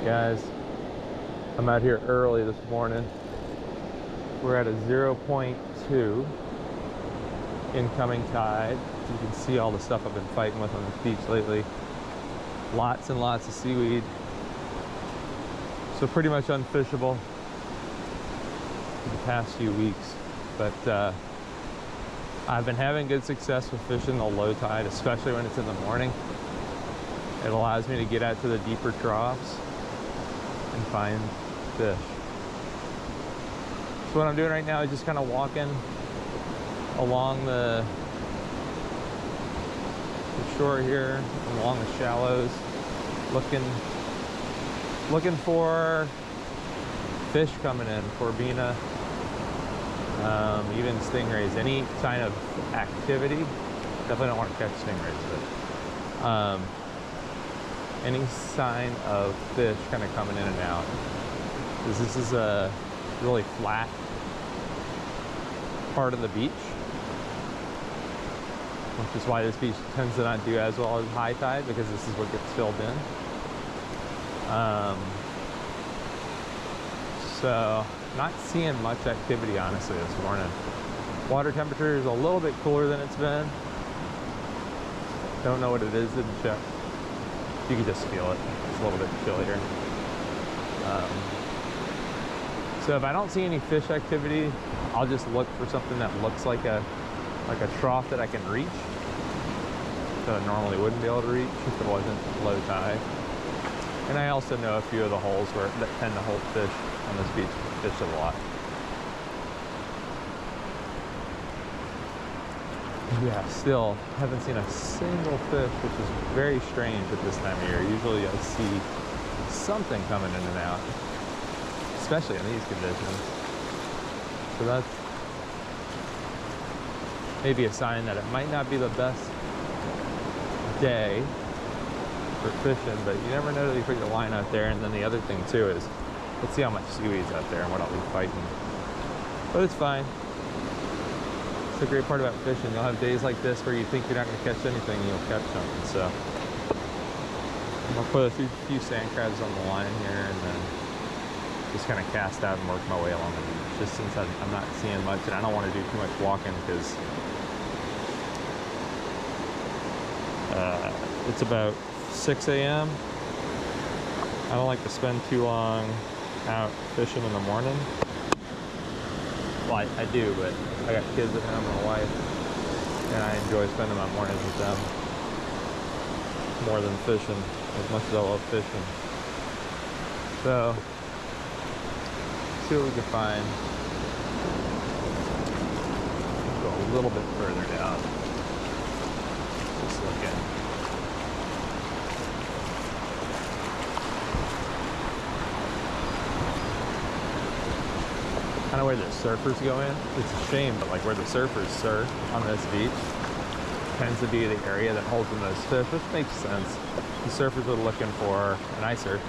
Guys, I'm out here early this morning. We're at a 0.2 incoming tide. You can see all the stuff I've been fighting with on this beach lately. Lots and lots of seaweed. So pretty much unfishable for the past few weeks. But I've been having good success with fishing the low tide, especially when it's in the morning. It allows me to get out to the deeper troughs and find fish. So what I'm doing right now is just kind of walking along the shore here, along the shallows, looking for fish coming in, corbina, even stingrays, any sign of activity. Definitely don't want to catch stingrays, but any sign of fish kind of coming in and out. Because this is a really flat part of the beach, which is why this beach tends to not do as well as high tide, because this is what gets filled in. So not seeing much activity honestly this morning. Water temperature is a little bit cooler than it's been. Don't know what it is, didn't check. You can just feel it. It's a little bit chillier. So if I don't see any fish activity, I'll just look for something that looks like a trough that I can reach, that I normally wouldn't be able to reach if it wasn't low tide. And I also know a few of the holes that tend to hold fish on this beach, fish a lot. Yeah, still haven't seen a single fish, which is very strange at this time of year. Usually I see something coming in and out, especially in these conditions. So that's maybe a sign that it might not be the best day for fishing, but you never know till you put your line out there. And then the other thing too is, let's see how much seaweed's out there and what I'll be fighting. But it's fine. It's a great part about fishing. You'll have days like this where you think you're not going to catch anything and you'll catch something. So I'm going to put a few sand crabs on the line here and then just kind of cast out and work my way along the beach. Just since I'm not seeing much and I don't want to do too much walking because it's about 6 a.m. I don't like to spend too long out fishing in the morning. Well, I do, but I got kids at home and a wife, and I enjoy spending my mornings with them more than fishing, as much as I love fishing. So, see what we can find. Go a little bit further down. Just looking. Kind of where the surfers go in. It's a shame, but like where the surfers surf on this beach tends to be the area that holds the most fish, which makes sense. The surfers are looking for, and I surf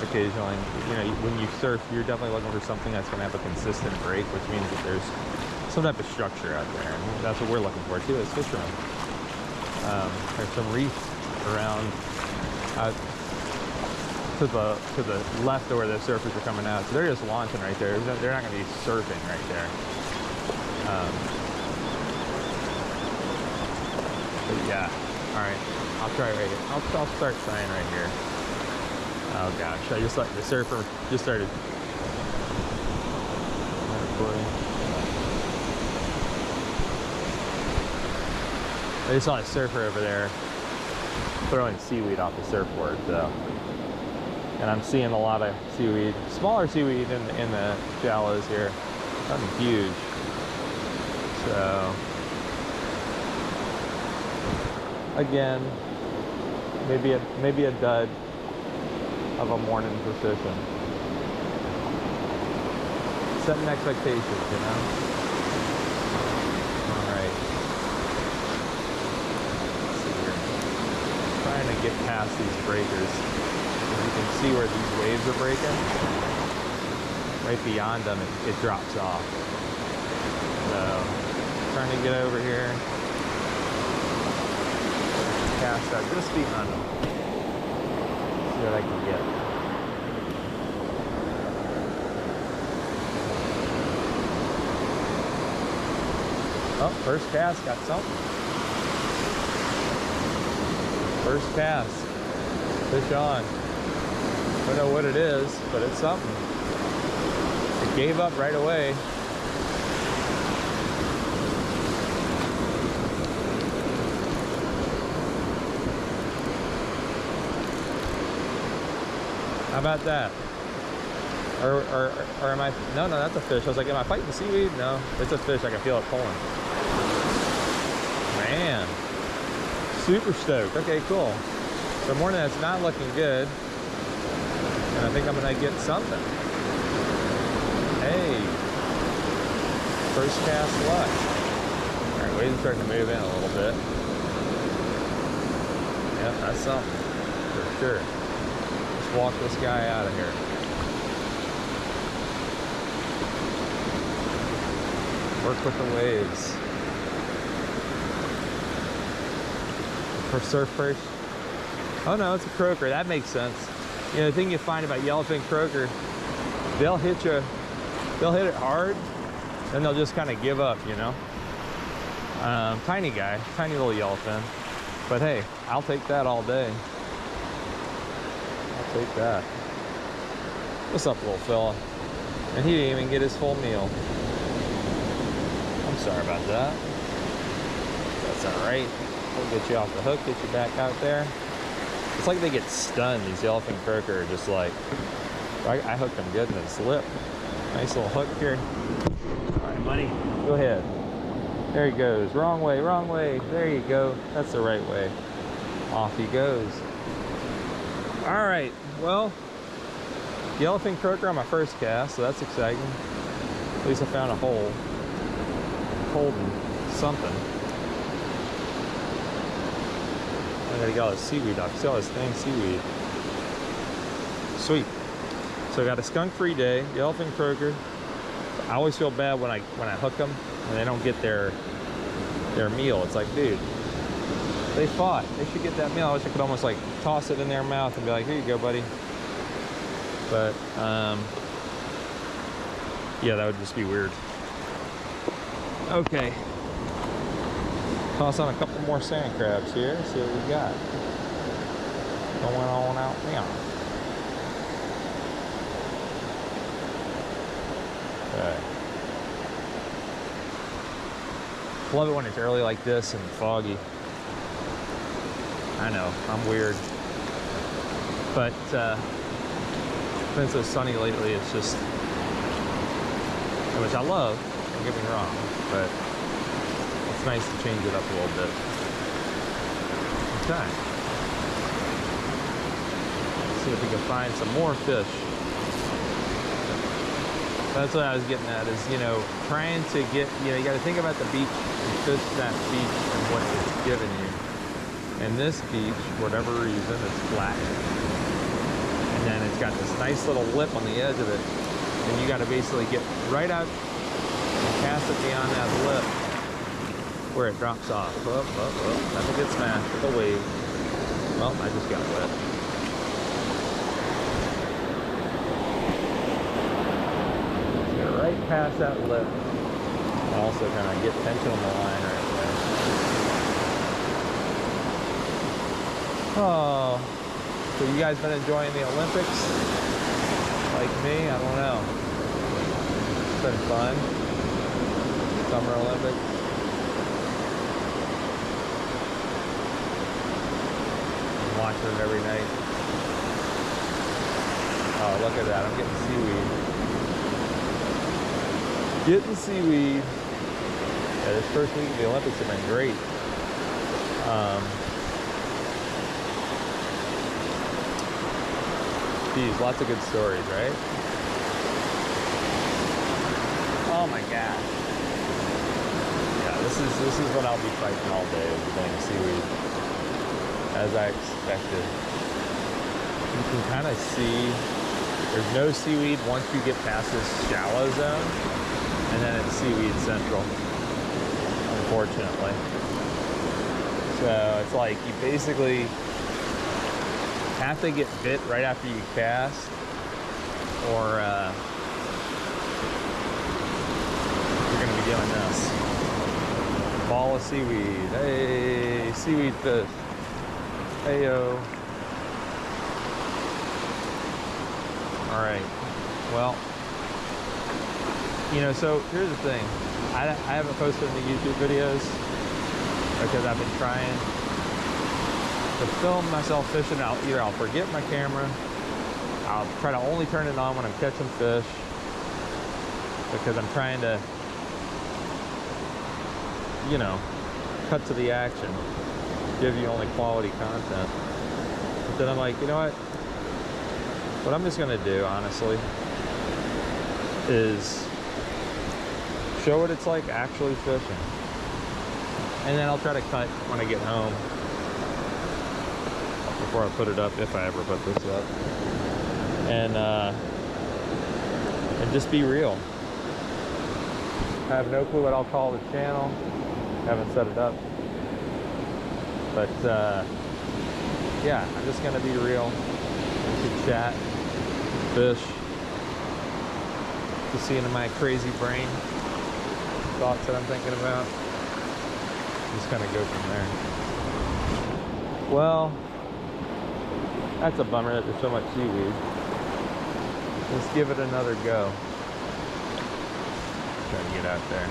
occasionally, you know, when you surf, you're definitely looking for something that's going to have a consistent break, which means that there's some type of structure out there, and that's what we're looking for too, is fish around. There's some reef around to the left of where the surfers are coming out. So they're just launching right there. They're not going to be surfing right there. But yeah, all right. I'll try right here. I'll start trying right here. Oh gosh, I just like the surfer just started. Oh boy. I just saw a surfer over there throwing seaweed off the surfboard, so. And I'm seeing a lot of seaweed, smaller seaweed in the shallows here. Nothing huge. So, again, maybe a dud of a morning for fishing. Setting expectations, you know? All right. Let's see here. Trying to get past these breakers. You can see where these waves are breaking. Right beyond them, it drops off. So, trying to get over here. Cast out just beyond them. See what I can get. Oh, first cast, got something. First cast, fish on. Don't know what it is, but it's something. It gave up right away. How about that? Or am I, no, that's a fish. I was like, am I fighting seaweed? No, it's a fish. I can feel it pulling. Man, super stoked. Okay, cool. So morning that's not looking good. And I think I'm gonna get something. Hey, first cast luck. All right, waves are starting to move in a little bit. Yep, that's something, for sure. Let's walk this guy out of here. Work with the waves. For surf fish. Oh no, it's a croaker. That makes sense. You know, the thing you find about yellowfin croaker, they'll hit it hard, then they'll just kind of give up, you know. Tiny guy, tiny little yellowfin. But hey, I'll take that all day. I'll take that. What's up, little fella? And he didn't even get his full meal. I'm sorry about that. That's all right. We'll get you off the hook, get you back out there. It's like they get stunned. These yellowfin croaker are just like, I hooked them good and it slipped. Nice little hook here. All right, buddy, go ahead. There he goes. Wrong way, wrong way. There you go. That's the right way. Off he goes. All right, well, yellowfin croaker on my first cast, so that's exciting. At least I found a hole. Holding something. I gotta get all this seaweed off. See all this dang seaweed. Sweet. So I got a skunk-free day, yellowfin croaker. I always feel bad when I hook them and they don't get their meal. It's like, dude, they fought. They should get that meal. I wish I could almost like toss it in their mouth and be like, here you go, buddy. But yeah, that would just be weird. Okay. Toss on a couple more sand crabs here, see what we got. Going on out now. Okay. Love it when it's early like this and foggy. I know, I'm weird. But it's been so sunny lately, it's just, which I love, don't get me wrong, but it's nice to change it up a little bit. Okay. Let's see if we can find some more fish. That's what I was getting at is, you know, trying to get, you know, you got to think about the beach and fish that beach and what it's given you. And this beach, for whatever reason, it's flat. And then it's got this nice little lip on the edge of it. And you got to basically get right out and cast it beyond that lip where it drops off. Up, up, up. Nothing gets smashed with a wave. Well, I just got wet. Right past that lip. Also kind of get tension on the line right there. Oh, so you guys been enjoying the Olympics? Like me? I don't know. It's been fun. Summer Olympics. I'm watching it every night. Oh, look at that. I'm getting seaweed. Getting seaweed. Yeah, this first week of the Olympics have been great. Geez, lots of good stories, right? Oh my gosh. Yeah, this is what I'll be fighting all day, is getting seaweed. As I expected. You can kind of see there's no seaweed once you get past this shallow zone. And then it's seaweed central, unfortunately. So it's like you basically have to get bit right after you cast, or you're going to be doing this. Ball of seaweed. Hey, seaweed fish. Heyo. All right. Well, you know, so here's the thing. I haven't posted any YouTube videos because I've been trying to film myself fishing. I'll forget my camera. I'll try to only turn it on when I'm catching fish because I'm trying to, you know, cut to the action, give you only quality content. But then I'm like, you know what I'm just gonna do, honestly, is show what it's like actually fishing. And then I'll try to cut when I get home before I put it up, if I ever put this up. And just be real. I have no clue what I'll call the channel. Haven't set it up. But yeah, I'm just gonna be real. To chat, fish, to see into my crazy brain thoughts that I'm thinking about. Just kind of go from there. Well, that's a bummer that there's so much seaweed. Let's give it another go. Try to get out there.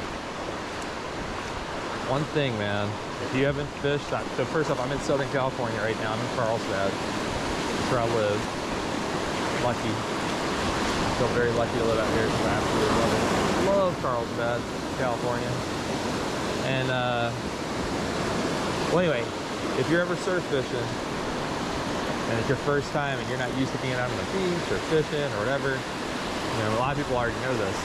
One thing, man, if you haven't fished, so first off, I'm in Southern California right now. I'm in Carlsbad. That's where I live. Lucky. I feel very lucky to live out here because I absolutely love it. Love Carlsbad, California. And well, anyway, if you're ever surf fishing and it's your first time and you're not used to being out on the beach or fishing or whatever, you know, a lot of people already know this.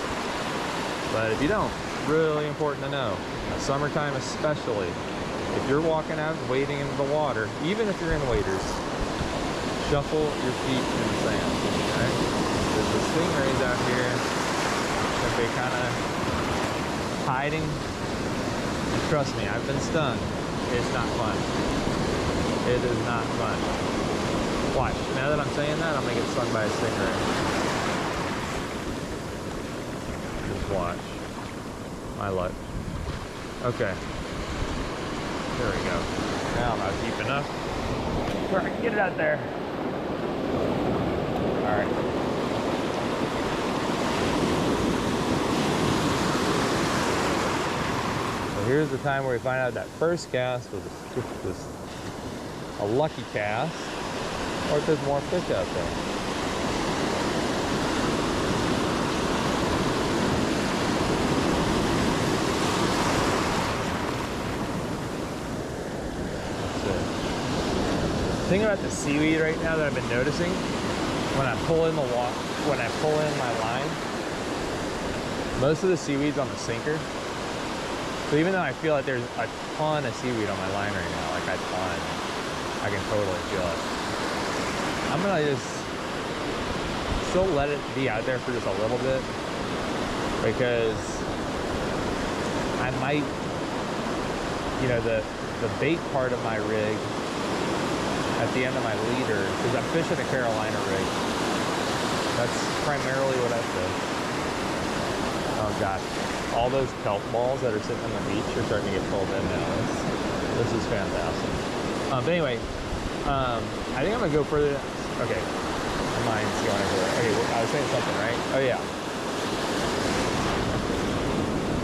But if you don't, really important to know. Summertime especially, if you're walking out and wading into the water, even if you're in waders, shuffle your feet in the sand, okay? There's the stingrays out here, if they kind of hiding, and trust me, I've been stung. It's not fun. It is not fun. Watch, now that I'm saying that, I'm gonna get stung by a stingray. Just watch. My luck. Okay. There we go. Now I'm not deep enough where I can get it out there. All right. So here's the time where we find out that first cast was a lucky cast, or if there's more fish out there. The thing about the seaweed right now that I've been noticing, when I pull in my line, most of the seaweed's on the sinker. So even though I feel like there's a ton of seaweed on my line right now, like a ton, I can totally feel it. I'm gonna just still let it be out there for just a little bit, because I might, you know, the bait part of my rig at the end of my leader, because I'm fishing a Carolina rig. That's primarily what I fish. Oh gosh, all those kelp balls that are sitting on the beach are starting to get pulled in now. This is fantastic. But anyway, I think I'm gonna go further. Okay, my mind's going everywhere. Okay, well, I was saying something, right? Oh yeah.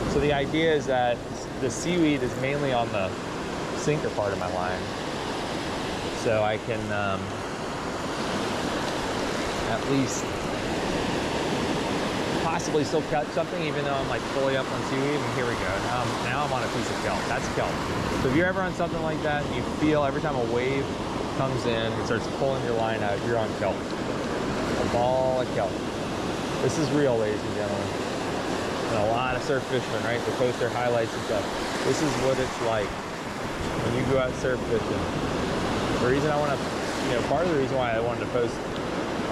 So the idea is that the seaweed is mainly on the sinker part of my line. So I can at least possibly still catch something, even though I'm like fully up on seaweed. And here we go. Now I'm on a piece of kelp. That's kelp. So if you're ever on something like that and you feel every time a wave comes in and starts pulling your line out, you're on kelp. A ball of kelp. This is real, ladies and gentlemen. And a lot of surf fishermen, right? They post their highlights and stuff. This is what it's like when you go out surf fishing. The reason I want to, you know, part of the reason why I wanted to post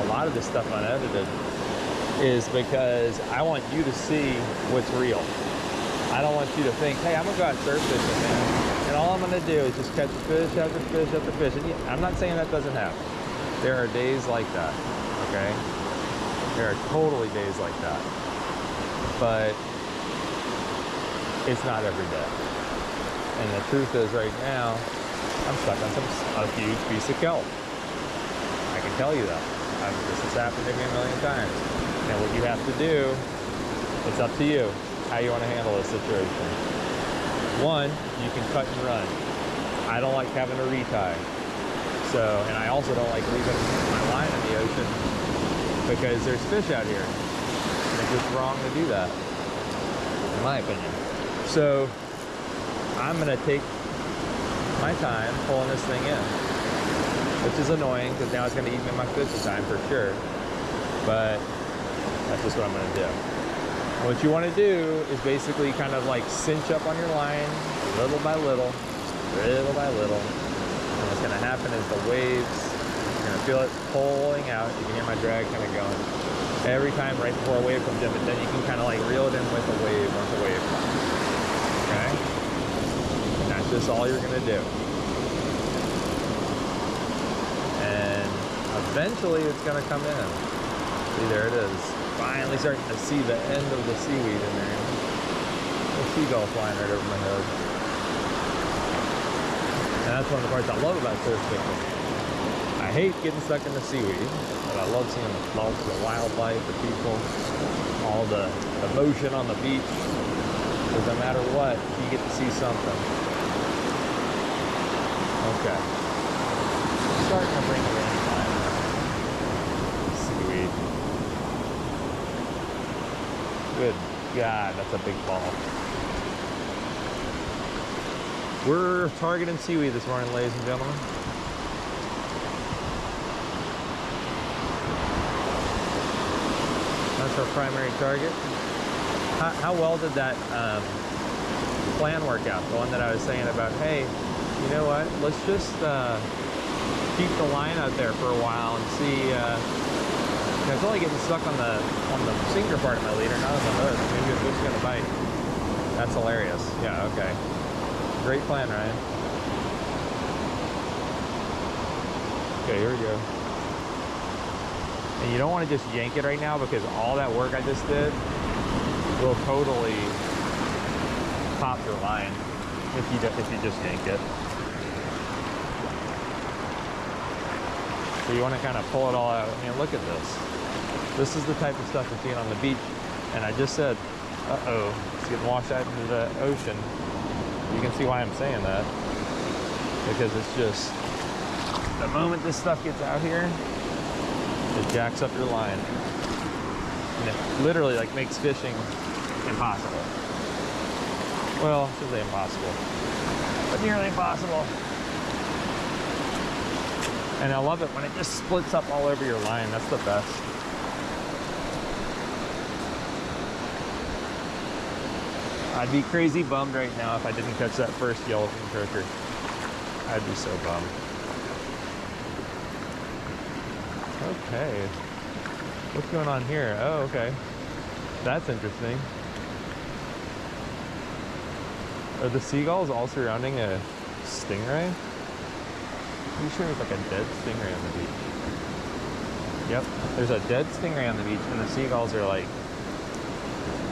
a lot of this stuff unedited is because I want you to see what's real. I don't want you to think, hey, I'm gonna go out surf fishing, man, and all I'm gonna do is just catch fish after fish after fish. And I'm not saying that doesn't happen. There are days like that, okay? There are totally days like that. But it's not every day. And the truth is right now, I'm stuck on a huge piece of kelp. I can tell you that. This has happened to me a million times. And what you have to do, it's up to you how you want to handle this situation. One, you can cut and run. I don't like having to retie. And I also don't like leaving my line in the ocean because there's fish out here. And it's just wrong to do that, in my opinion. So I'm gonna take my time pulling this thing in, which is annoying because now it's gonna eat me my fishing time for sure. But that's just what I'm gonna do. And what you wanna do is basically kind of like cinch up on your line little by little, little by little. And what's gonna happen is the waves, you're gonna feel it pulling out. You can hear my drag kind of going. Every time right before a wave comes in, but then you can kind of like reel it in with a wave once a wave comes. Okay? And that's just all you're gonna do. And eventually it's gonna come in. See, there it is. Finally starting to see the end of the seaweed in there. A seagull flying right over my head. And that's one of the parts I love about surf fishing. I hate getting stuck in the seaweed, but I love seeing the floats, the wildlife, the people, all the motion on the beach. Because no matter what, you get to see something. Okay. Starting to bring it in. Seaweed. Good God, that's a big ball. We're targeting seaweed this morning, ladies and gentlemen. That's our primary target. How well did that plan work out? The one that I was saying about, hey, you know what? Let's just keep the line out there for a while and see. I was only getting stuck on the sinker part of my leader, not on the hook. Maybe a fish gonna bite. That's hilarious. Yeah. Okay. Great plan, Ryan. Okay, here we go. And you don't want to just yank it right now because all that work I just did will totally pop your line if you just yank it. So you want to kind of pull it all out. I mean, look at this. This is the type of stuff you're seeing on the beach. And I just said, uh-oh, it's getting washed out into the ocean. You can see why I'm saying that. Because it's just, the moment this stuff gets out here, it jacks up your line. And it literally like makes fishing impossible. Well, I should say impossible, but nearly impossible. And I love it when it just splits up all over your line. That's the best. I'd be crazy bummed right now if I didn't catch that first yellowfin croaker. I'd be so bummed. Okay. What's going on here? Oh, okay. That's interesting. Are the seagulls all surrounding a stingray? I'm sure there's like a dead stingray on the beach. Yep, there's a dead stingray on the beach and the seagulls are like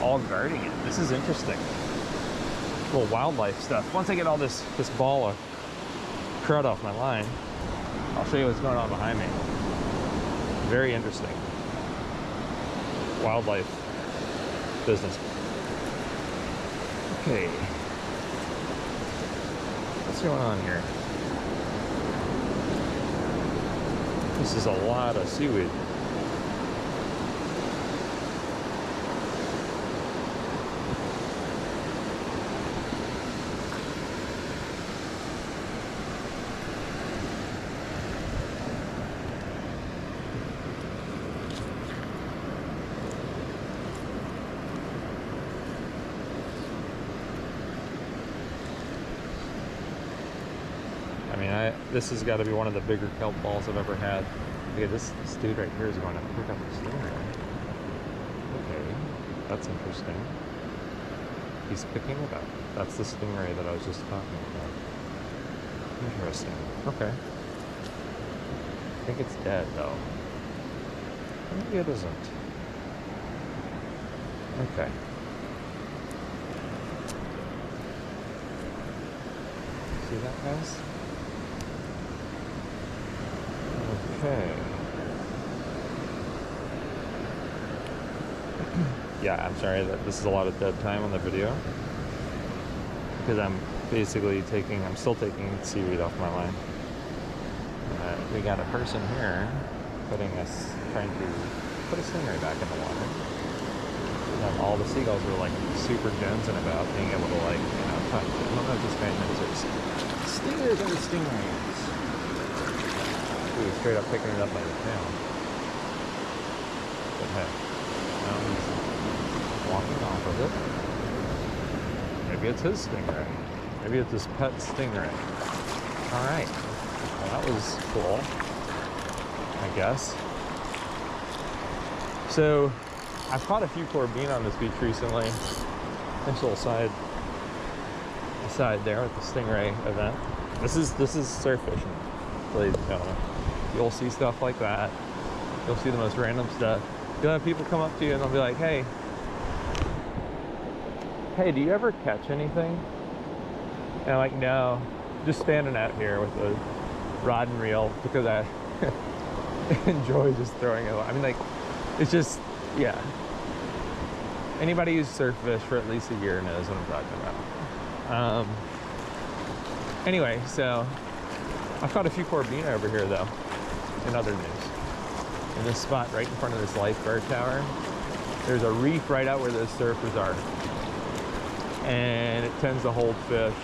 all guarding it. This is interesting. Little wildlife stuff. Once I get all this ball of crud off my line, I'll show you what's going on behind me. Very interesting. Wildlife business. Okay. What's going on here? This is a lot of seaweed. This has got to be one of the bigger kelp balls I've ever had. Okay, this dude right here is going to pick up a stingray. Okay, that's interesting. He's picking it up. That's the stingray that I was just talking about. Interesting. Okay. I think it's dead though. Maybe it isn't. Okay. See that, guys? Okay. Yeah, I'm sorry that this is a lot of dead time on the video because I'm still taking seaweed off my line. We got a person here trying to put a stingray back in the water. And all the seagulls were like super jonesing about being able to touch it. I don't know if this guy knows it's stingers or stingrays. He was straight up picking it up by the tail. But hey, now he's walking off of it. Maybe it's his stingray. Maybe it's his pet stingray. All right, well, that was cool, I guess. So I've caught a few corbina on this beach recently. Nice little side there with the stingray event. This is surf fishing, ladies and gentlemen. You'll see stuff like that. You'll see the most random stuff. You'll have people come up to you and they'll be like, hey, do you ever catch anything? And I'm like, no, just standing out here with a rod and reel because I enjoy just throwing it. I mean, like, it's just, yeah. Anybody who's surf fished for at least a year knows what I'm talking about. Anyway, so I've caught a few corbina over here, though, in other news. In this spot right in front of this lifeguard tower, there's a reef right out where those surfers are. And it tends to hold fish.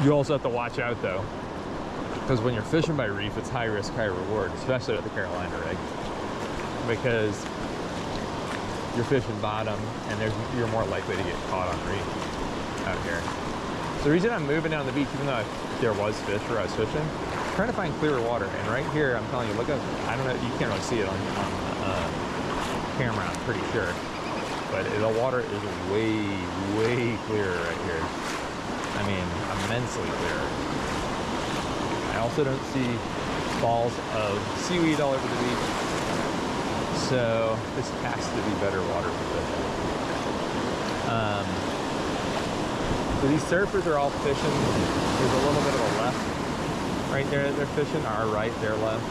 You also have to watch out, though, because when you're fishing by reef, it's high risk, high reward, especially with the Carolina rig, because you're fishing bottom and you're more likely to get caught on reef out here. So the reason I'm moving down the beach, even though there was fish where I was fishing, I'm trying to find clearer water. And right here, I'm telling you, look up, I don't know, you can't really see it on camera, I'm pretty sure, but the water is way clearer right here. I mean, immensely clearer. I also don't see balls of seaweed all over the beach. So this has to be better water for fishing. So these surfers are all fishing. There's a little bit of a left right there. They're fishing. Our right, their left.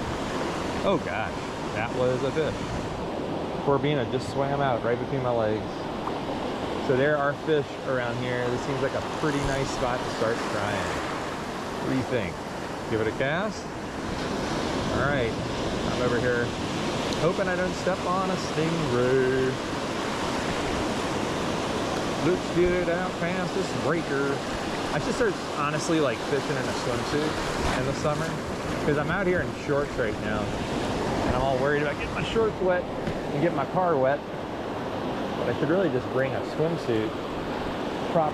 Oh gosh, that was a fish. Corbina just swam out right between my legs. So there are fish around here. This seems like a pretty nice spot to start trying. What do you think? Give it a cast? All right, I'm over here hoping I don't step on a stingray. Let's get it out past this breaker. I should start honestly like fishing in a swimsuit in the summer because I'm out here in shorts right now and I'm all worried about getting my shorts wet and getting my car wet. But I should really just bring a swimsuit,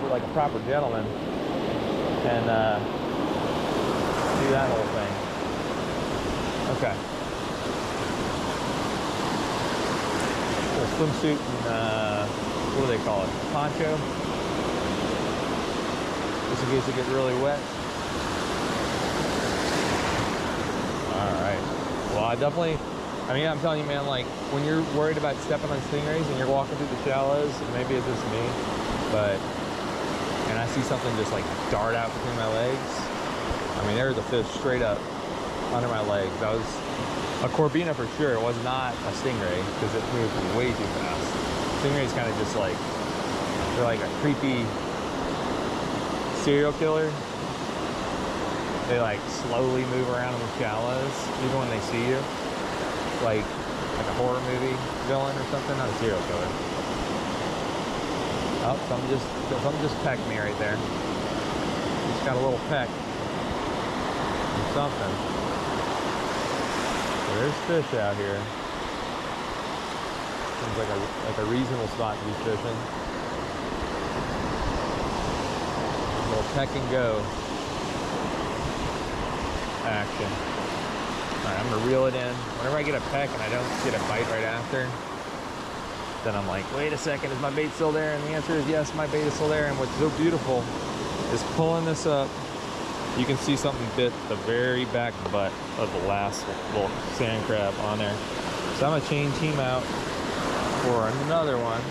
like a proper gentleman, and do that whole thing. Okay. Little swimsuit and what do they call it? Poncho. Just in case it gets really wet. All right. Well, I'm telling you, man, like when you're worried about stepping on stingrays and you're walking through the shallows, maybe it's just me, and I see something just like dart out between my legs. I mean, there was a fish straight up under my legs. That was a corbina for sure. It was not a stingray because it moved way too fast. Stingrays kind of just like, they're like a creepy serial killer. They like slowly move around in the shallows, even when they see you. Like a horror movie villain or something, not a serial killer. Oh, something just pecked me right there. Just got a little peck. Something. So there's fish out here. Seems like a reasonable spot to be fishing. A little peck and go action. Alright, I'm gonna reel it in. Whenever I get a peck and I don't get a bite right after, then I'm like, wait a second, is my bait still there? And the answer is yes, my bait is still there. And what's so beautiful is pulling this up, you can see something bit the very back butt of the last little sand crab on there. So I'm gonna change him out for another one.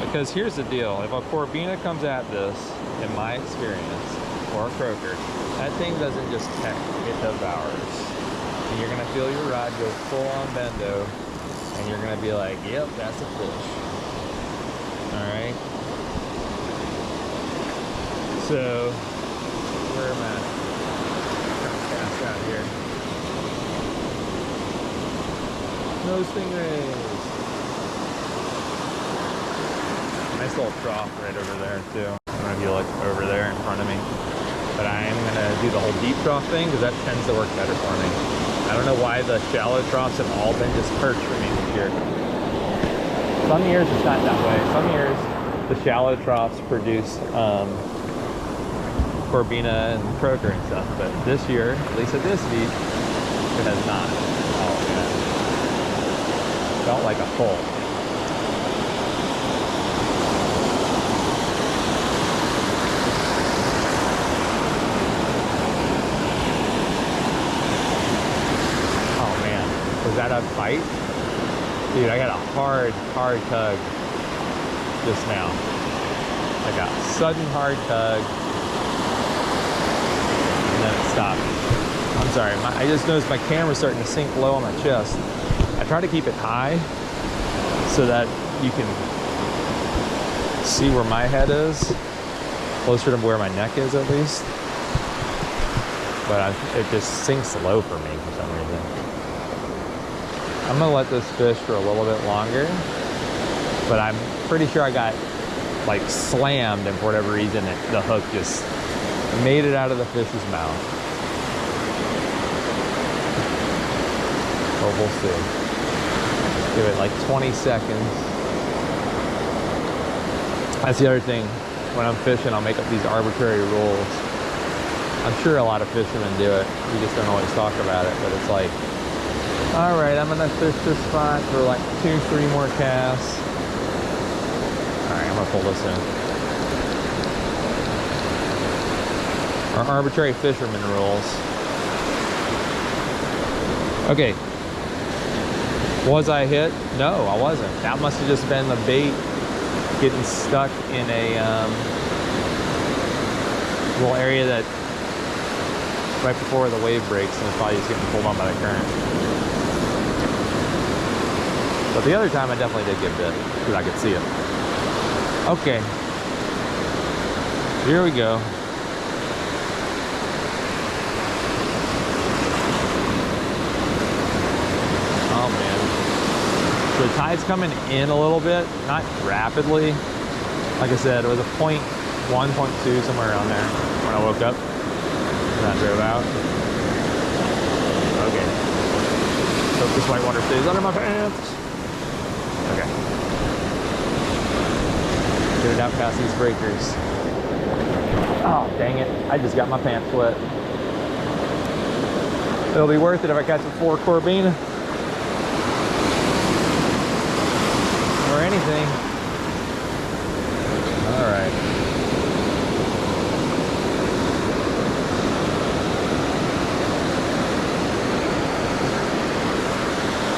Because here's the deal, if a Corbina comes at this, in my experience, or a croaker, that thing doesn't just peck, it devours. And you're gonna feel your rod go full on bendo, and you're gonna be like, yep, that's a fish. All right. So, where am I? Trying to cast out here. No stingrays. Nice little trough right over there too. I don't know if you look over there in front of me. But I am gonna do the whole deep trough thing because that tends to work better for me. I don't know why the shallow troughs have all been just perch for me this year. Some years it's not that way. Some years the shallow troughs produce Corbina and croaker and stuff. But this year, at least at this deep, it has not. Oh man. Felt like a hole. Was that a bite? Dude, I got a hard tug just now. Like a sudden hard tug. And then it stopped. I'm sorry, I just noticed my camera's starting to sink low on my chest. I try to keep it high so that you can see where my head is. Closer to where my neck is at least. But it just sinks low for me for some reason. I'm gonna let this fish for a little bit longer, but I'm pretty sure I got like slammed, and for whatever reason the hook just made it out of the fish's mouth. So we'll see. Give it like 20 seconds. That's the other thing. When I'm fishing, I'll make up these arbitrary rules. I'm sure a lot of fishermen do it. We just don't always talk about it, but it's like, all right, I'm gonna fish this spot for like 2-3 more casts. All right, I'm gonna pull this in. Our arbitrary fisherman rules. Okay. Was I hit? No, I wasn't. That must have just been the bait getting stuck in a little area that right before the wave breaks, and it's probably just getting pulled on by the current. But the other time I definitely did get bit because I could see it. Okay. Here we go. Oh man. So the tide's coming in a little bit, not rapidly. Like I said, it was a 0.1, 0.2, somewhere around there when I woke up and I drove out. Okay. Hope this whitewater stays under my pants. Okay. Get it out past these breakers. Oh, dang it. I just got my pants wet. It'll be worth it if I catch a 4 Corbina. Or anything. All right.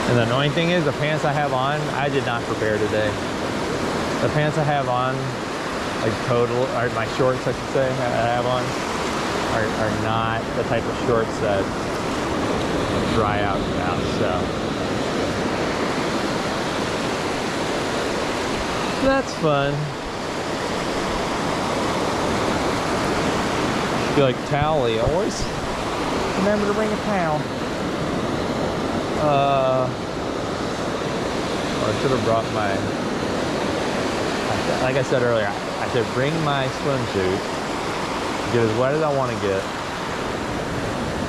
And the annoying thing is the pants I have on, I did not prepare today. The pants I have on, like total, or my shorts I should say, I have on, are not the type of shorts that dry out now, so. That's fun. I feel like Tally, always remember to bring a towel. I should have brought my, like I said earlier, I should bring my swimsuit, get as wet as I want to get,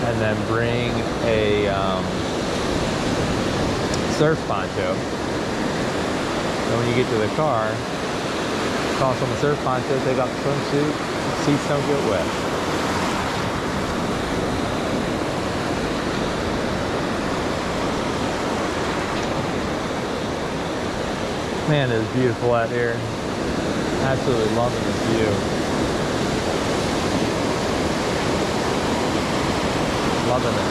and then bring a surf poncho. And when you get to the car, toss on the surf poncho, take off the swimsuit, seats don't get wet. Man, it is beautiful out here. Absolutely loving this view. Loving it.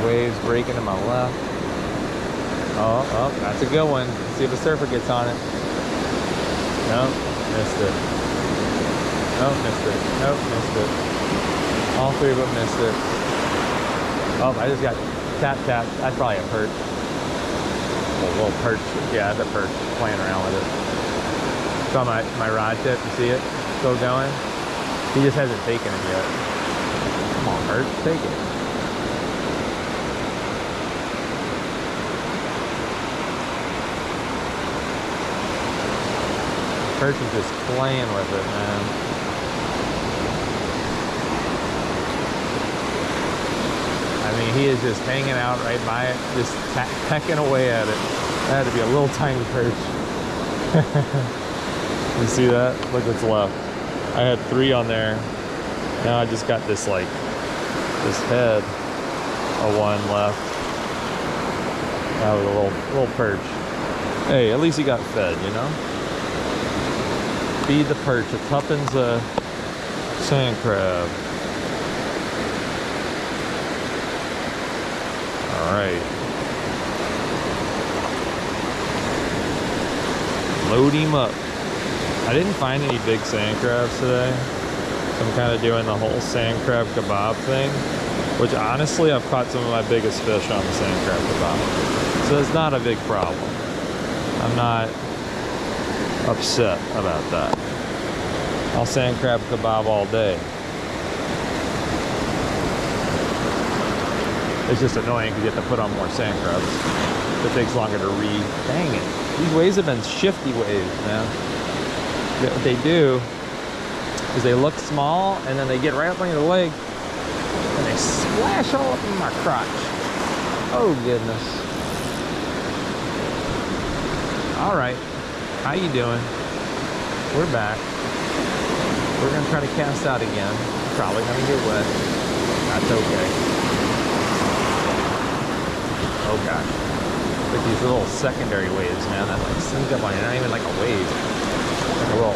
Waves breaking to my left. Oh, that's a good one. Let's see if a surfer gets on it. Nope, missed it. Nope, missed it. Nope, missed it. All three of them missed it. Oh, I just got tap. That's probably a perch. A little perch. Yeah, that's a perch playing around with it. It's on my rod tip. You see it? Still going. He just hasn't taken it yet. Come on, perch, take it. Perch is just playing with it, man. I mean, he is just hanging out right by it, just pecking away at it. That had to be a little tiny perch. You see that? Look what's left. I had 3 on there. Now I just got this this head of 1 left. That was a little perch. Hey, at least he got fed, you know? Feed the perch. A tuppence a sand crab. All right. Load him up. I didn't find any big sand crabs today. So I'm kind of doing the whole sand crab kebab thing, which honestly I've caught some of my biggest fish on the sand crab kebab. So it's not a big problem. I'm not upset about that. I'll sand crab kebab all day. It's just annoying because you have to put on more sand crabs. It takes longer to dang it. These waves have been shifty waves, man. What they do is they look small and then they get right up on your leg and they splash all up in my crotch. Oh goodness. All right, how you doing? We're back. We're gonna try to cast out again. Probably gonna get wet. That's okay. Oh gosh. Look at these little secondary waves, man. That like sneak up on you. Not even like a wave. Like a little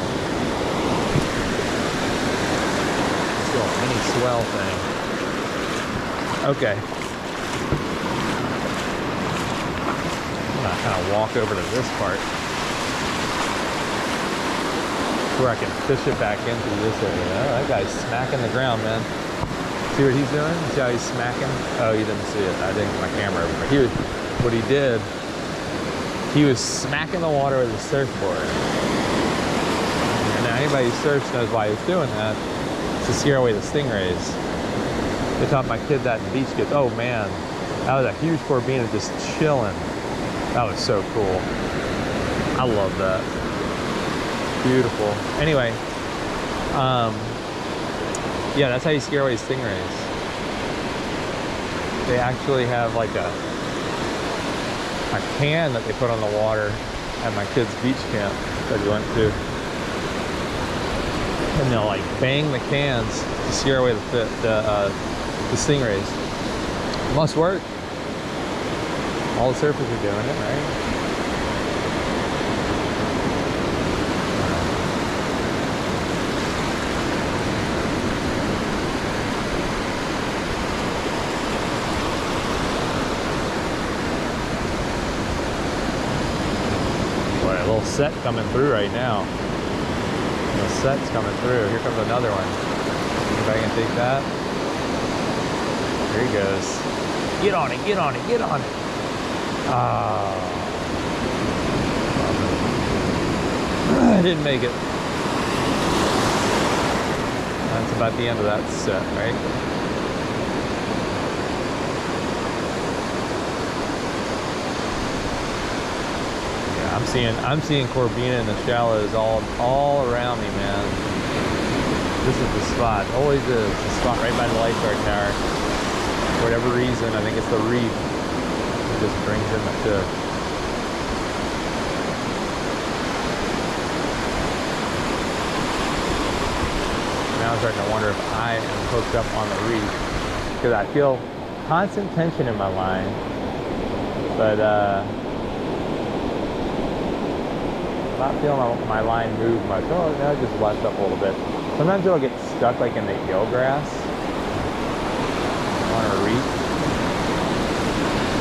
mini swell thing. Okay. I'm gonna kind of walk over to this part where I can fish it back into this area. Oh, that guy's smacking the ground, man. See what he's doing? See how he's smacking? Oh, you didn't see it. I didn't get my camera over. But what he did, he was smacking the water with his surfboard. And now anybody who surfs knows why he's doing that. It's to scare away the stingrays. They taught my kid that in beach kids. Oh man, that was a huge corvina just chilling. That was so cool. I love that. Beautiful. Anyway, yeah, that's how you scare away stingrays. They actually have like a can that they put on the water at my kid's beach camp that we went to. And they'll like bang the cans to scare away the stingrays. It must work. All the surfers are doing it, right? Set coming through right now. The set's coming through. Here comes another one. See if I can take that. There he goes. Get on it, get on it, get on it. Ah. I didn't make it. That's about the end of that set, right? I'm seeing corvina in the shallows all around me, man. This is the spot. Always is the spot right by the lifeguard tower. For whatever reason, I think it's the reef. It just brings in the fish. Now I'm starting to wonder if I am hooked up on the reef because I feel constant tension in my line, but not feeling my line move much. Oh, now it just lets up a little bit. Sometimes it'll get stuck like in the eelgrass on a reef.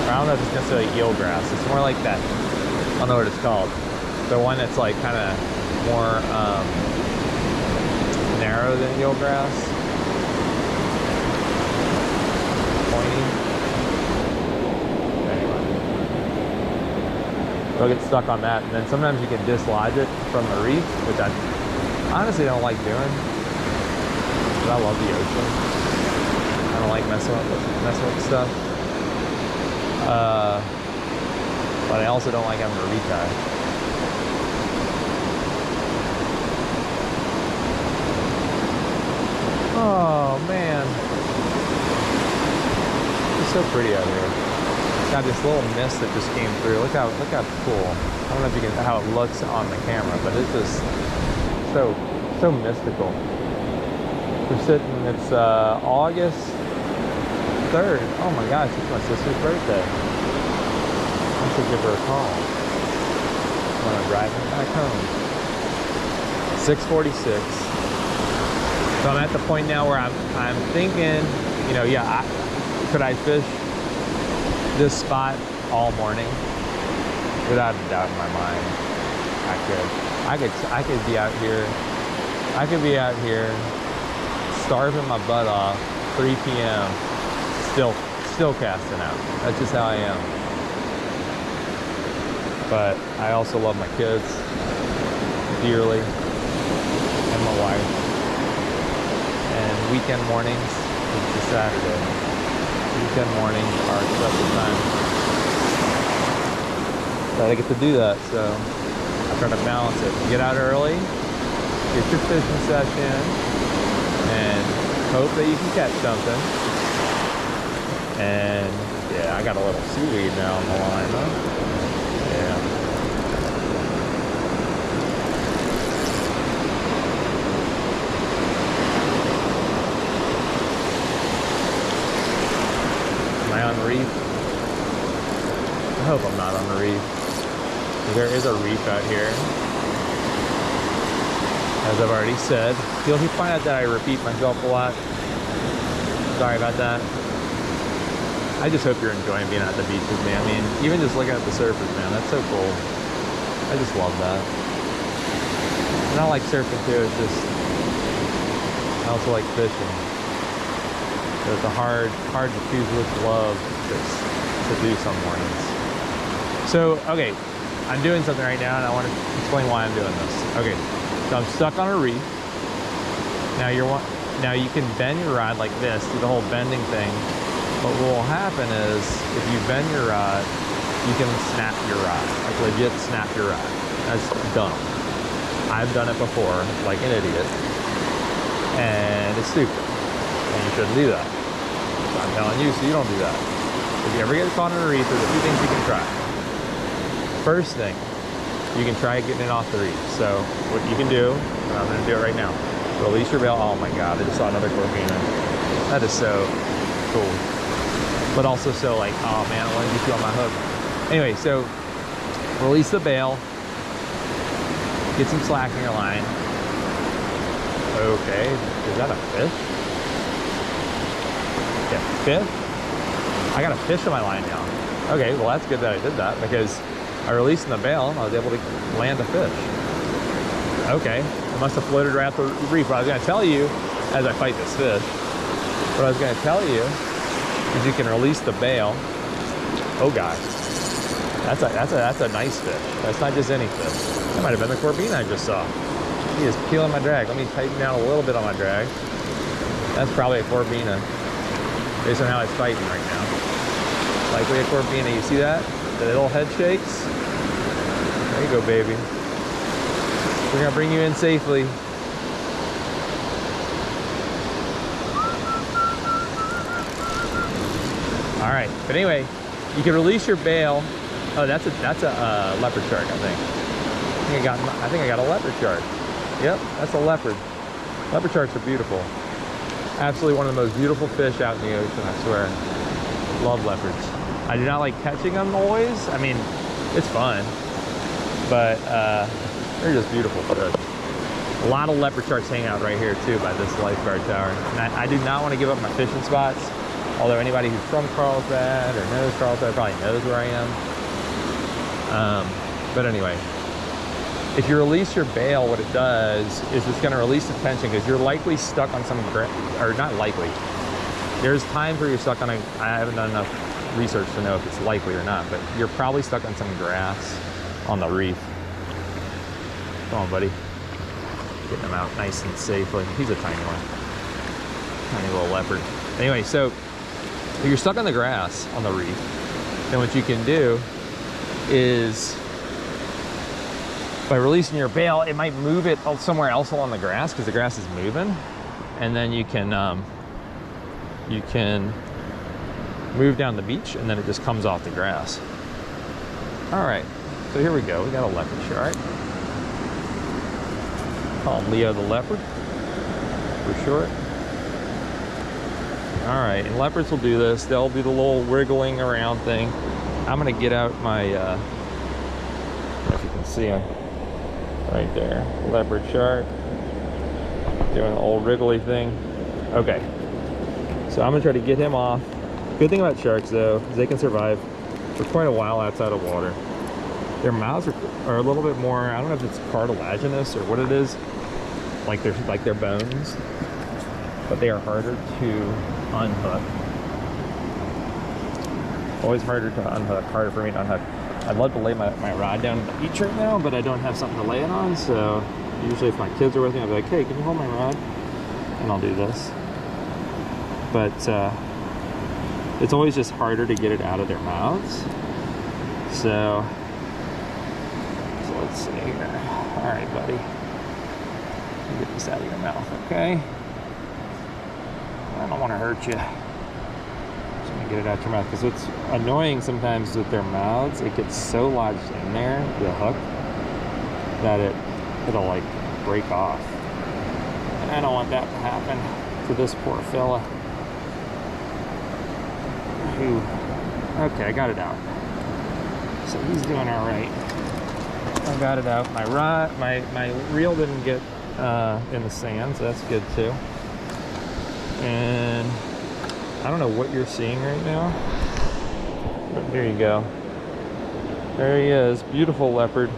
I don't know if it's necessarily eelgrass. It's more like that, I don't know what it's called. The one that's like kind of more narrow than eelgrass. Pointy. Anyway. So I'll get stuck on that, and then sometimes you can dislodge it from the reef, which I honestly don't like doing. But I love the ocean. I don't like messing with stuff. But I also don't like having a retie. Oh man, it's so pretty out here. Got this little mist that just came through. Look how cool. I don't know if you can how it looks on the camera, but it's just so mystical. We're sitting. It's August 3rd. Oh my gosh, it's my sister's birthday. I should give her a call when I'm driving back home. 6:46. So I'm at the point now where I'm thinking, you know, yeah, could I fish this spot all morning? Without a doubt in my mind, I could be out here. I could be out here starving my butt off, 3 p.m. Still casting out. That's just how I am. But I also love my kids dearly, and my wife. And weekend mornings, it's a Saturday. Weekend mornings are special time. So I get to do that, so I try to balance it. Get out early, get your fishing session, and hope that you can catch something. And yeah, I got a little seaweed now on the line, huh? Yeah. Am I on the reef? I hope I'm not on the reef. There is a reef out here. As I've already said. You'll find out that I repeat myself a lot. Sorry about that. I just hope you're enjoying being at the beach with me. I mean, even just looking at the surfers, man, that's so cool. I just love that. And I like surfing too. It's just, I also like fishing. So it's hard to choose which love to do some mornings. So, okay, I'm doing something right now, and I want to explain why I'm doing this. Okay, so I'm stuck on a reef. Now you can bend your rod like this, do the whole bending thing. But what will happen is, if you bend your rod, you can snap your rod. Like legit snap your rod. That's dumb. I've done it before, like an idiot. And it's stupid. And you shouldn't do that. So I'm telling you, so you don't do that. If you ever get caught on a reef, there's a few things you can try. First thing, you can try getting it off the reef. So what you can do, and I'm gonna do it right now. Release your bail. Oh my God, I just saw another corvina. That is so cool. But also so like, oh man, I want to get you on my hook. Anyway, so release the bail. Get some slack in your line. Okay, is that a fish? Yeah, fish? I got a fish on my line now. Okay, well that's good that I did that, because I released in the bail, I was able to land a fish. Okay, it must have floated right off the reef. What I was gonna tell you, as I fight this fish, what I was gonna tell you is you can release the bail. Oh gosh, that's a nice fish. That's not just any fish. That might have been the corvina I just saw. He is peeling my drag. Let me tighten down a little bit on my drag. That's probably a corvina, based on how it's fighting right now. Likely a corvina. You see that? The little head shakes. There you go, baby. We're gonna bring you in safely. All right, but anyway, you can release your bail. Oh, that's a leopard shark, I think. I think I got a leopard shark. Yep, that's a leopard. Leopard sharks are beautiful. Absolutely one of the most beautiful fish out in the ocean, I swear. Love leopards. I do not like catching them always. I mean, it's fun, but they're just beautiful fish. A lot of leopard sharks hang out right here too by this lifeguard tower. And I do not want to give up my fishing spots Although anybody who's from Carlsbad or knows Carlsbad probably knows where I am. But anyway, if you release your bail, what it does is it's going to release the tension because you're likely stuck on some, or not likely. There's times where you're stuck on I haven't done enough research to know if it's likely or not, but you're probably stuck on some grass on the reef. Come on, buddy. Getting him out nice and safely. He's a tiny one. Tiny little leopard. Anyway, so if you're stuck on the grass on the reef, then what you can do is by releasing your bail, it might move it somewhere else along the grass because the grass is moving, and then you can move down the beach, and then it just comes off the grass. All right, so here we go. We got a leopard shark. Call him Leo the leopard for short. All right, and leopards will do this. They'll do the little wriggling around thing. I'm gonna get out my, I don't know if you can see him right there, leopard shark, doing the old wriggly thing. Okay, so I'm gonna try to get him off. Good thing about sharks though, is they can survive for quite a while outside of water. Their mouths are a little bit more, I don't know if it's cartilaginous or what it is, like their bones, but they are harder to unhook. Always harder to unhook, harder for me to unhook. I'd love to lay my rod down at the beach right now, but I don't have something to lay it on, so usually if my kids are with me, I'll be like, hey, can you hold my rod? And I'll do this. But it's always just harder to get it out of their mouths. So let's see here. All right, buddy. Get this out of your mouth, okay? I don't want to hurt you. Just want to get it out your mouth because it's annoying sometimes with their mouths. It gets so lodged in there, the hook, that it'll like break off. And I don't want that to happen to this poor fella. Ooh. Okay, I got it out. So he's doing all right. I got it out. My rod, my reel didn't get in the sand, so that's good too. And I don't know what you're seeing right now, but here you go. There he is. Beautiful leopard.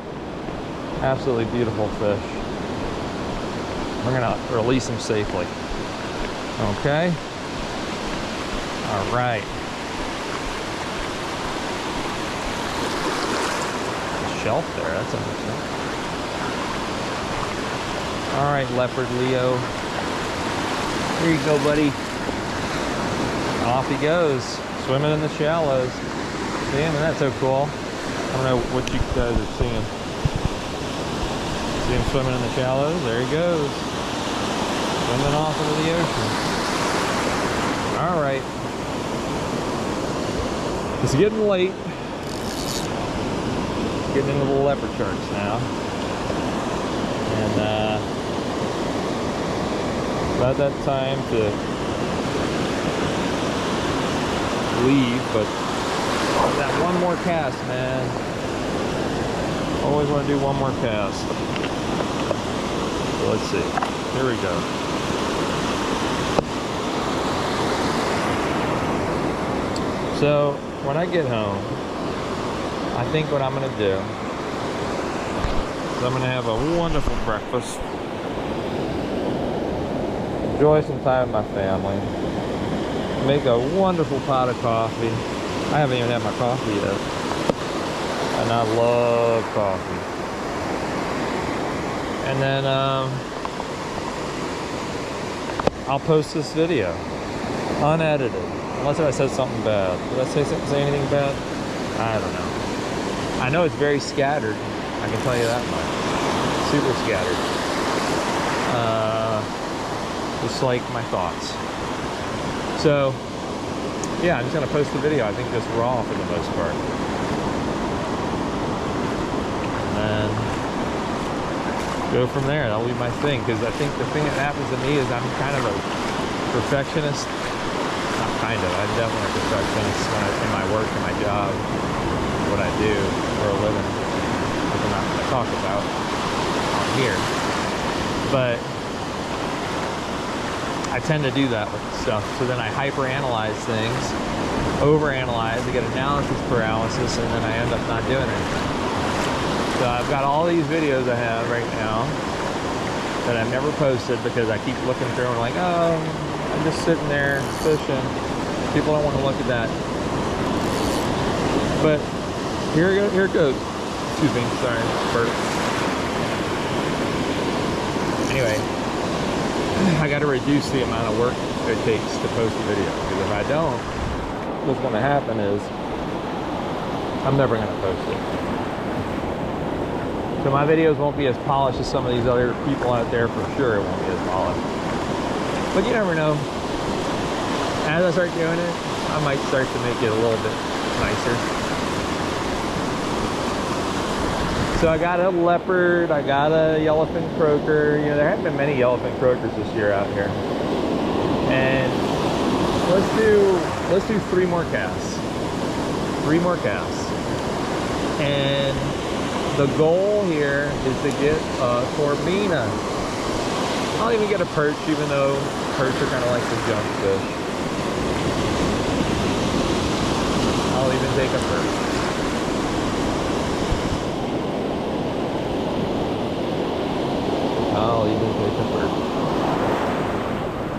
Absolutely beautiful fish. We're gonna release him safely. Okay. All right. Shelf there, that's interesting. All right, leopard Leo. Here you go, buddy. Off he goes, swimming in the shallows. Damn, and that's so cool. I don't know what you guys are seeing. See him swimming in the shallows? There he goes. Swimming off into the ocean. All right. It's getting late. Getting into the leopard sharks now. And about that time to leave, but that one more cast, man. Always want to do one more cast. So let's see. Here we go. So when I get home, I think what I'm going to do is I'm going to have a wonderful breakfast, enjoy some time with my family, make a wonderful pot of coffee. I haven't even had my coffee yet, and I love coffee. And then I'll post this video, unedited, unless I said something bad. Did I say anything bad? I don't know. I know it's very scattered. I can tell you that much. Super scattered. Just like my thoughts. So, yeah, I'm just gonna post the video. I think just raw for the most part. And then go from there. That'll be my thing. Because I think the thing that happens to me is I'm kind of a perfectionist. Not kind of. I'm definitely a perfectionist in my work and my job. What I do for a living, which I'm not going to talk about on here. But I tend to do that with stuff. So then I hyper-analyze things, over-analyze, I get analysis paralysis, and then I end up not doing anything. So I've got all these videos I have right now that I've never posted because I keep looking through and like, oh, I'm just sitting there fishing. People don't want to look at that. But here it goes. Excuse me, sorry, burp. Anyway, I got to reduce the amount of work it takes to post a video, because if I don't, what's going to happen is I'm never going to post it. So my videos won't be as polished as some of these other people out there, for sure. It won't be as polished. But you never know. As I start doing it, I might start to make it a little bit nicer. So I got a leopard, I got a yellowfin croaker. You know, there haven't been many yellowfin croakers this year out here. And let's do 3 more casts. 3 more casts. And the goal here is to get a corbina. I'll even get a perch, even though perch are kind of like the junk fish. I'll even take a perch. I'll even take a perch.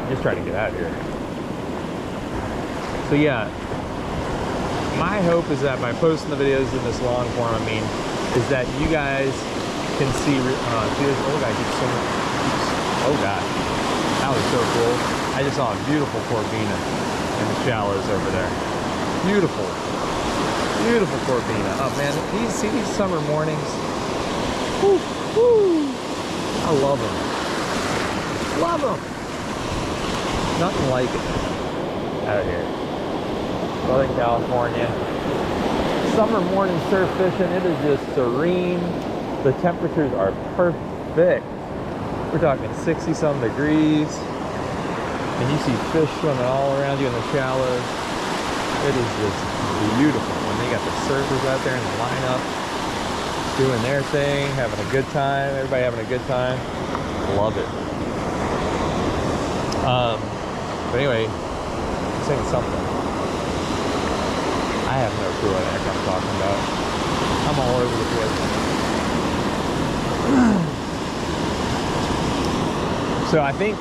Just try to get out of here. So yeah, my hope is that by posting the videos in this long form, is that you guys can see this old guy keeps swimming. Oh gosh, that was so cool. I just saw a beautiful corbina in the shallows over there. Beautiful, beautiful corbina. Oh man, see these summer mornings? Woo, woo. I love them. Love them. Nothing like it out here. Southern California. Summer morning surf fishing, it is just serene. The temperatures are perfect. We're talking 60-some degrees. And you see fish swimming all around you in the shallows. It is just beautiful. When they got the surfers out there in the lineup, doing their thing, having a good time, everybody having a good time. Love it. But anyway, saying something. I have no clue what the heck I'm talking about. I'm all over the place. So I think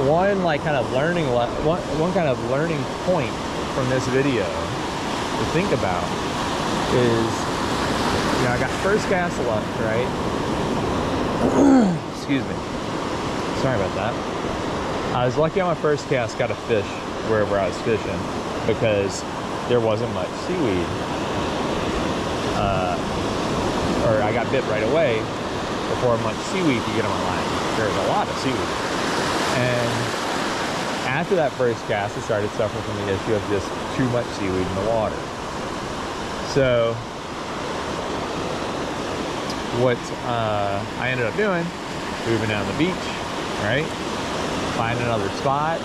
one kind of learning point from this video to think about is, you know, I got first cast of luck, right? Excuse me. Sorry about that. I was lucky on my first cast, got a fish wherever I was fishing because there wasn't much seaweed. Or I got bit right away before much seaweed could get on my line. There was a lot of seaweed. And after that first cast, I started suffering from the issue of just too much seaweed in the water. So what I ended up doing, moving down the beach, right? Find another spot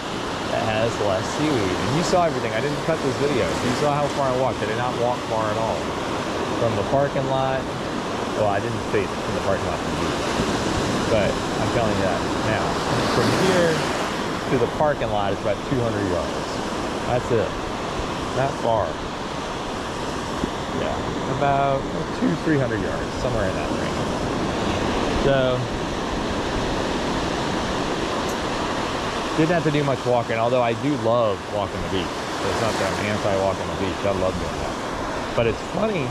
that has less seaweed. And you saw everything. I didn't cut this video. So you saw how far I walked. I did not walk far at all. From the parking lot, well, I didn't stay from the parking lot to the beach. But I'm telling you that now. From here to the parking lot is about 200 yards. That's it. Not far. Yeah, about 200-300 yards, somewhere in that range. So didn't have to do much walking, although I do love walking the beach. So it's not that I'm anti-walking the beach. I love doing that. But it's funny,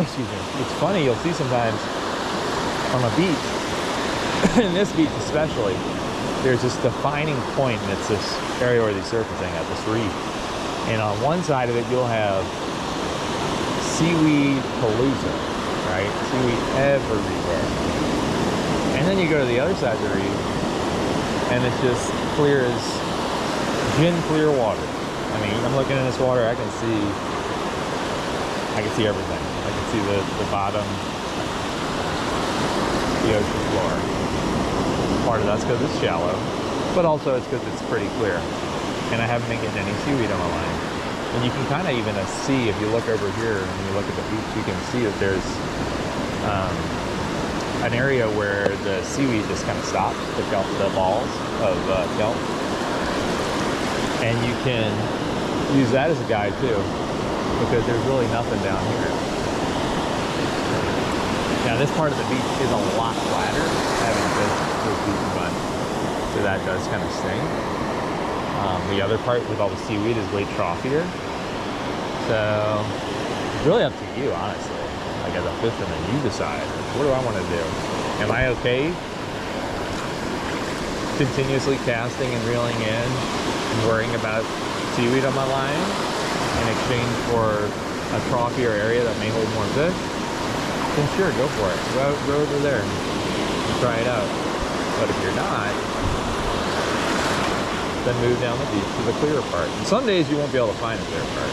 excuse me, it's funny, you'll see sometimes on a beach, in this beach especially, there's this defining point, and it's this area where they're surfacing at, this reef. And on one side of it, you'll have seaweed palooza, right? Seaweed everywhere. And then you go to the other side of the reef, and it's just clear as gin clear water. I mean, I'm looking in this water, I can see everything. I can see the bottom, the ocean floor. Part of that's because it's shallow, but also it's because it's pretty clear. And I haven't been getting any seaweed on my line. And you can kind of even see, if you look over here and you look at the beach, you can see that there's an area where the seaweed just kind of stops, the balls of kelp. And you can use that as a guide too, because there's really nothing down here. Now this part of the beach is a lot flatter. I haven't fished this beach much, so that does kind of sting. The other part with all the seaweed is way trophier. So it's really up to you, honestly. Like as a fisherman, you decide, what do I want to do? Am I okay continuously casting and reeling in and worrying about seaweed on my line in exchange for a trophier area that may hold more fish? Then sure, go for it. Go over there and try it out. But if you're not, then move down the beach to the clearer part. And some days you won't be able to find the clear part.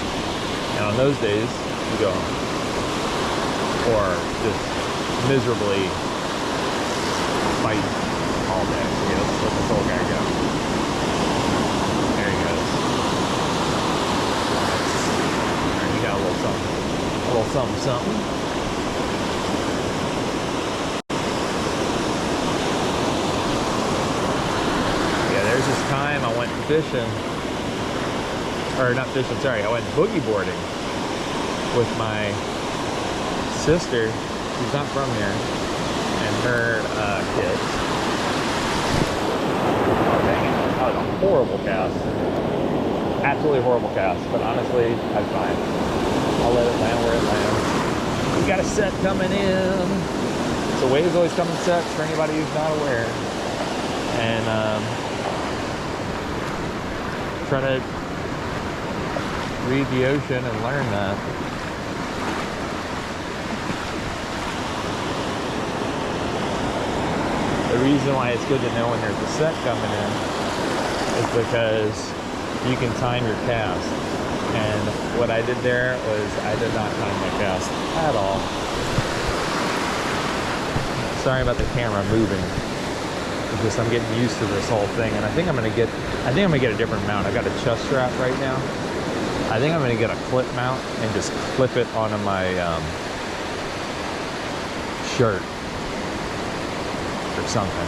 And on those days, you go home. Or just miserably fight all day. Okay, let's let this old guy go. There he goes. There, he got a little something. A little something, something. There's this time I went fishing, or not fishing, sorry, I went boogie boarding with my sister, who's not from here, and her kids. Oh dang it, that was a horrible cast. Absolutely horrible cast, but honestly, I'm fine. I'll let it land where it lands. We got a set coming in. So waves always come in sets for anybody who's not aware. And try to read the ocean and learn that. The reason why it's good to know when there's a set coming in is because you can time your cast. And what I did there was I did not time my cast at all. Sorry about the camera moving. Just I'm getting used to this whole thing, and I think I'm gonna get a different mount. I've got a chest strap right now. I think I'm gonna get a clip mount and just clip it onto my shirt or something.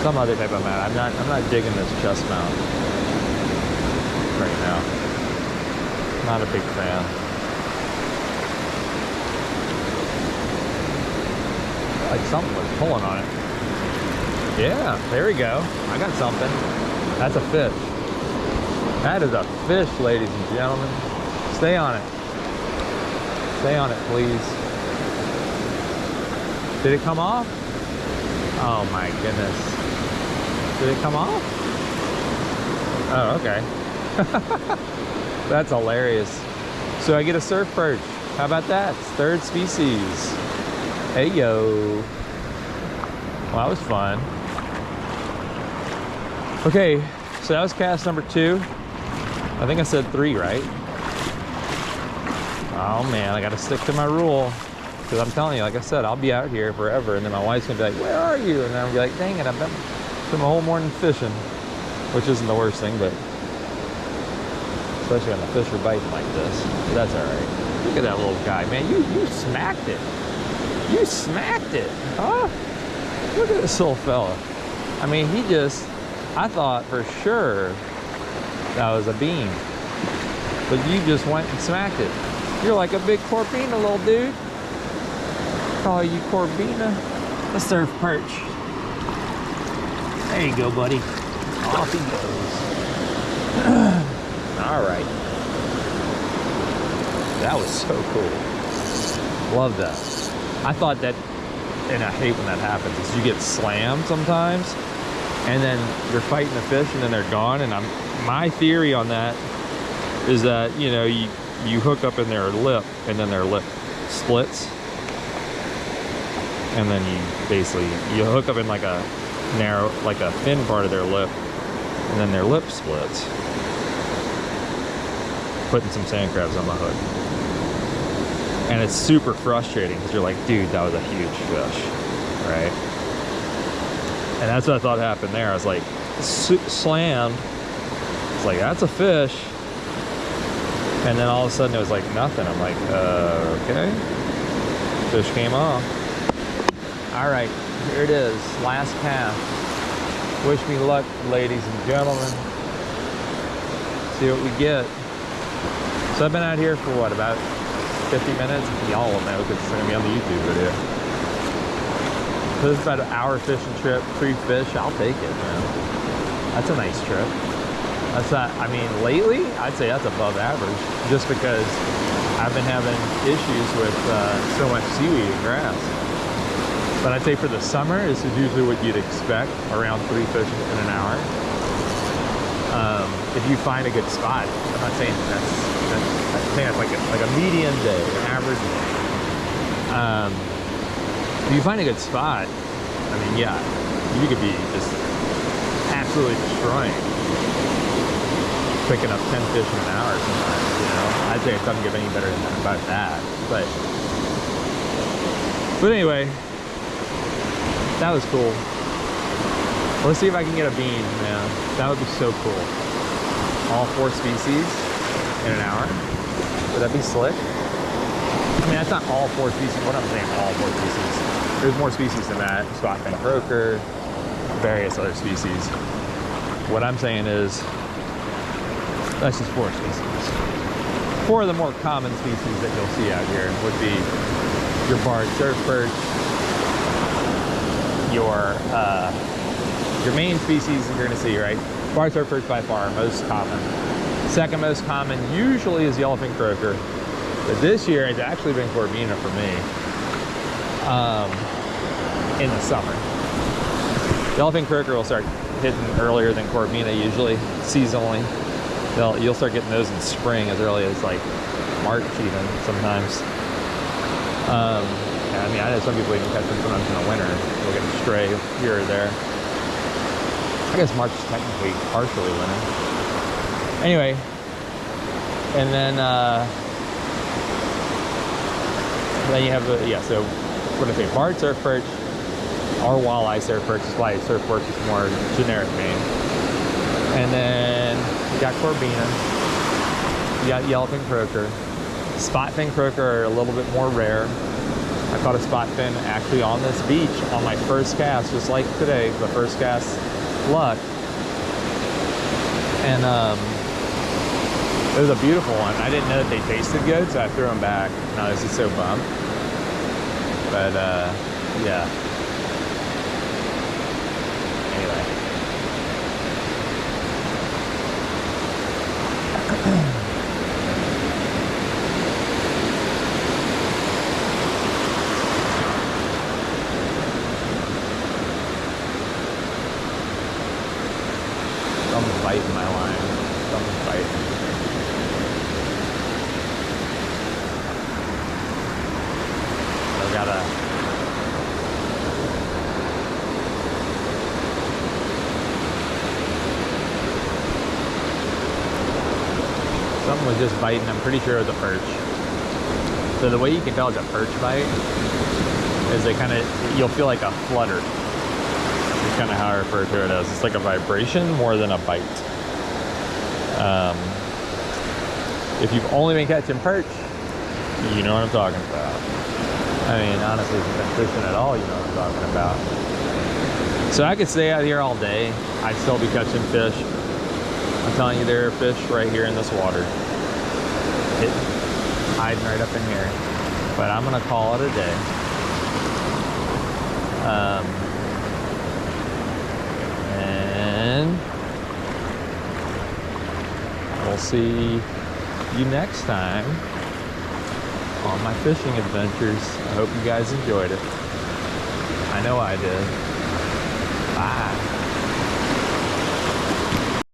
Some other type of mount. I'm not digging this chest mount right now. Not a big fan. Like something was pulling on it. Yeah, there we go. I got something. That's a fish. That is a fish, ladies and gentlemen. Stay on it. Stay on it, please. Did it come off? Oh my goodness. Did it come off? Oh, okay. That's hilarious. So I get a surf perch. How about that? It's third species. Hey yo. Well, that was fun. Okay, so that was cast number 2. I think I said 3, right? Oh man, I gotta stick to my rule. Because I'm telling you, like I said, I'll be out here forever, and then my wife's gonna be like, where are you? And then I'll be like, dang it, I've been spent my whole morning fishing. Which isn't the worst thing, but especially when the fish are biting like this. But that's alright. Look at that little guy, man. You smacked it. You smacked it, huh? Look at this little fella. I mean, I thought for sure that was a bean. But you just went and smacked it. You're like a big Corbina, little dude. Call you Corbina. A surf perch. There you go, buddy. Off he goes. All right. That was so cool. Love that. I thought that, and I hate when that happens, is you get slammed sometimes, and then you're fighting the fish, and then they're gone. And my theory on that is that, you know, you hook up in their lip, and then their lip splits, and then you hook up in like a narrow, like a thin part of their lip, and then their lip splits. Putting some sand crabs on the hook. And it's super frustrating because you're like, dude, that was a huge fish, right? And that's what I thought happened there. I was like, slammed. It's like, that's a fish. And then all of a sudden it was like nothing. I'm like, okay. Fish came off. All right, here it is, last cast. Wish me luck, ladies and gentlemen. See what we get. So I've been out here for what, about 50 minutes? Y'all will know because it's gonna be on the YouTube video. So this is about an hour fishing trip, 3 fish. I'll take it, man. That's a nice trip. That's not, I mean, lately, I'd say that's above average, just because I've been having issues with so much seaweed and grass. But I'd say for the summer, this is usually what you'd expect, around 3 fish in an hour. If you find a good spot, I'm not saying that's like a median day, an average day. If you find a good spot, I mean, yeah, you could be just absolutely destroying, picking up 10 fish in an hour sometimes, you know. I'd say it doesn't get any better than that, about that. But anyway, that was cool. Let's see if I can get a bean, man. That would be so cool. All 4 species in an hour. Would that be slick? I mean, that's not all 4 species. What I'm saying, all 4 species. There's more species than that. Spotfin croaker, various other species. What I'm saying is, that's just 4 species. 4 of the more common species that you'll see out here would be your barred surf perch, your main species that you're gonna see, right? Barred surf perch by far, most common. Second most common usually is yellowfin croaker, but this year it's actually been corvina for me in the summer. Yellowfin croaker will start hitting earlier than corvina usually, seasonally. You'll start getting those in spring as early as like March even sometimes. I mean, I know some people even catch them sometimes in the winter. They'll get a stray here or there. I guess March is technically partially winter. Anyway, and then you have the, yeah, so what did I say, barred surf perch, or walleye surf perch is why surf perch is more generic name. And then you got corvina, you got yellowfin croaker. Spotfin croaker are a little bit more rare. I caught a spotfin actually on this beach on my first cast, just like today, the first cast luck. And it was a beautiful one. I didn't know that they tasted good, so I threw them back. Now this is so bummed. But yeah. Anyway. Something's biting my line. Something's biting. I've gotta. Something was just biting. I'm pretty sure it was a perch. So the way you can tell it's a perch bite is they kind of, you'll feel like a flutter. It's kind of how I refer to it as. It's like a vibration more than a bite. If you've only been catching perch, you know what I'm talking about. I mean, honestly, if you've been fishing at all, you know what I'm talking about. So I could stay out here all day. I'd still be catching fish. I'm telling you, there are fish right here in this water. Hiding right up in here. But I'm gonna call it a day. And we'll see you next time on my fishing adventures. I hope you guys enjoyed it. I know I did. Bye.